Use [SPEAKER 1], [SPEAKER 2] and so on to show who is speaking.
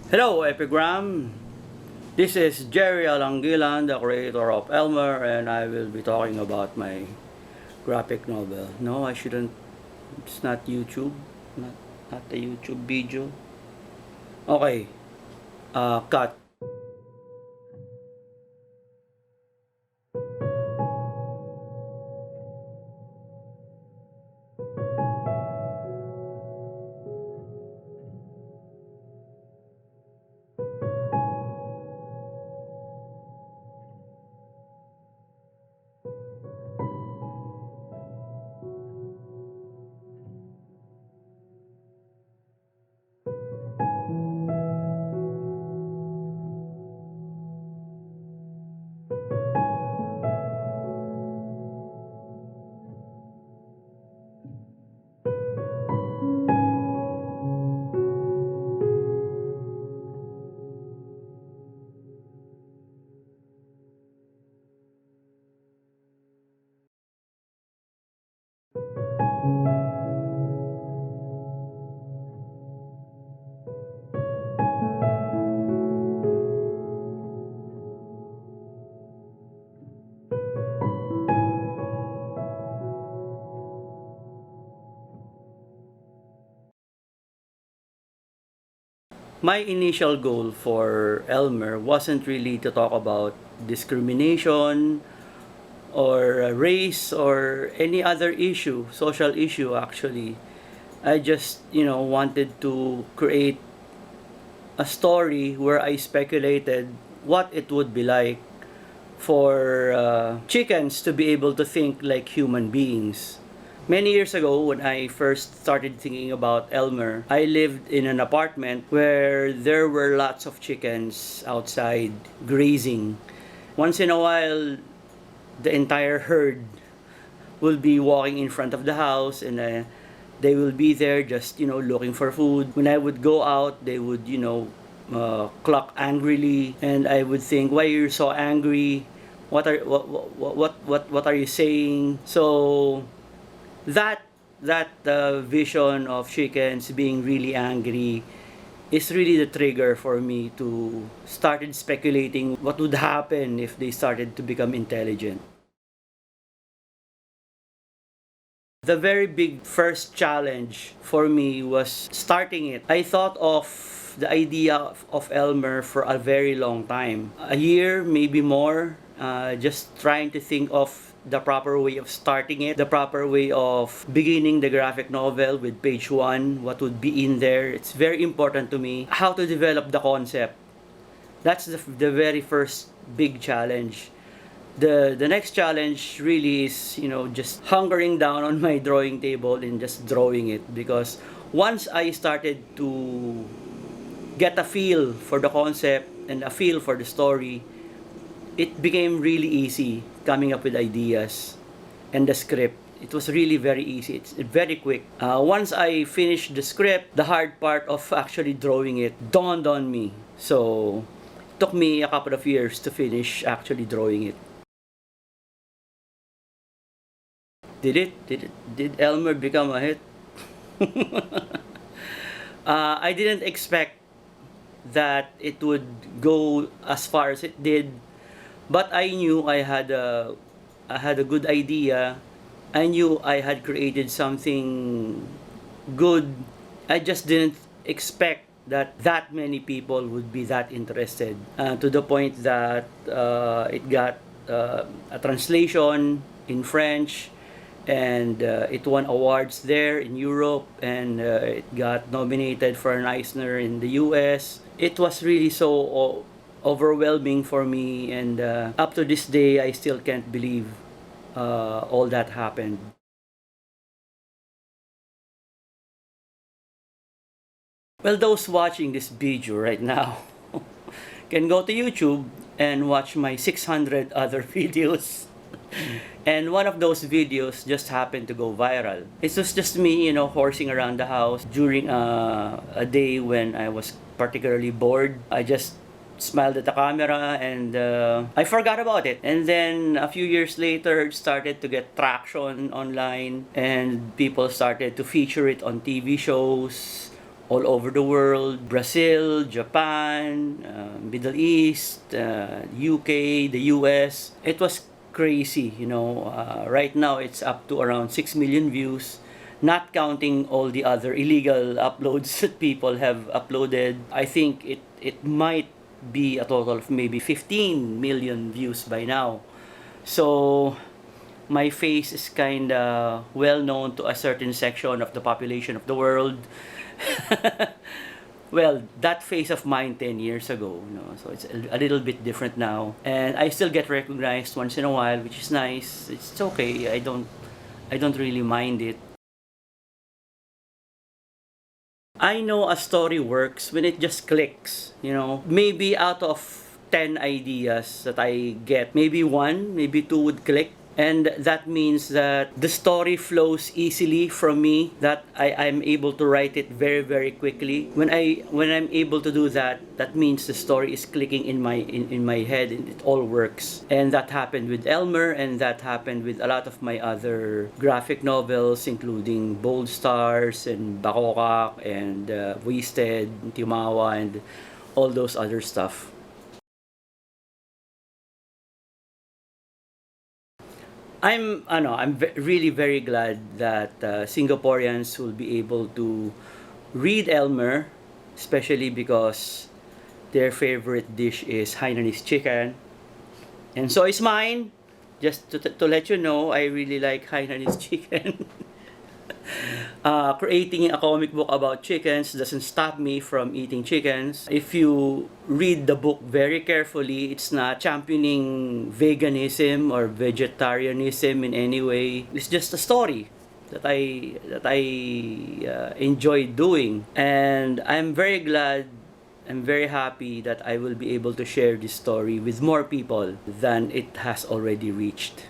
[SPEAKER 1] Hello, Epigram. This is Gerry Alanguilan, the creator of Elmer, and I will be talking about my graphic novel. No, I shouldn't. It's not YouTube. Not, not a YouTube video. Okay. Cut. My initial goal for Elmer wasn't really to talk about discrimination or race or any other issue, social issue actually. I just, wanted to create a story where I speculated what it would be like for chickens to be able to think like human beings. Many years ago, when I first started thinking about Elmer, I lived in an apartment where there were lots of chickens outside grazing. Once in a while, the entire herd will be walking in front of the house, and they will be there just looking for food. When I would go out, they would cluck angrily, and I would think, why are you so angry? What are you saying? So that vision of chickens being really angry is really the trigger for me to started speculating what would happen if they started to become intelligent. The very big first challenge for me was starting it. I thought of the idea of Elmer for a very long time. A year, maybe more, just trying to think of the proper way of starting it, the proper way of beginning the graphic novel with page 1, what would be in there. It's very important to me how to develop the concept. That's the very first big challenge. The next challenge really is just hunkering down on my drawing table and just drawing it, because once I started to get a feel for the concept and a feel for the story, it became really easy coming up with ideas and the script. It was really very easy. It's very quick. Once I finished the script, the hard part of actually drawing it dawned on me. So it took me a couple of years to finish actually drawing it. Did Elmer become a hit? I didn't expect that it would go as far as it did, but I knew I had a good idea. I knew I had created something good. I just didn't expect that many people would be that interested, to the point that it got a translation in French, and it won awards there in Europe, and it got nominated for an Eisner in the US. It was really so overwhelming for me, and up to this day I still can't believe all that happened. Well, those watching this video right now can go to YouTube and watch my 600 other videos. And one of those videos just happened to go viral. It was just me, horsing around the house during a day when I was particularly bored. I just smiled at the camera, and I forgot about it. And then a few years later, it started to get traction online, and people started to feature it on TV shows all over the world: Brazil, Japan, Middle East, UK, the US. It was crazy, you know. Right now it's up to around 6 million views, not counting all the other illegal uploads that people have uploaded. I think it might be a total of maybe 15 million views by now. So my face is kind of well known to a certain section of the population of the world. Well, that face of mine 10 years ago, you know, so it's a little bit different now. And I still get recognized once in a while, which is nice. It's okay. I don't really mind it. I know a story works when it just clicks, you know. Maybe out of 10 ideas that I get, maybe one, maybe two would click. And that means that the story flows easily from me, that I'm able to write it very, very quickly. When I'm able to do that, that means the story is clicking in my head and it all works. And that happened with Elmer, and that happened with a lot of my other graphic novels, including Bold Stars and Bakokak and Wasted, Timawa, and all those other stuff. Really very glad that Singaporeans will be able to read Elmer, especially because their favorite dish is Hainanese chicken, and so is mine. Just to let you know, I really like Hainanese chicken. Creating a comic book about chickens doesn't stop me from eating chickens. If you read the book very carefully, it's not championing veganism or vegetarianism in any way. It's just a story that I enjoy doing, and I'm very glad. I'm very happy that I will be able to share this story with more people than it has already reached.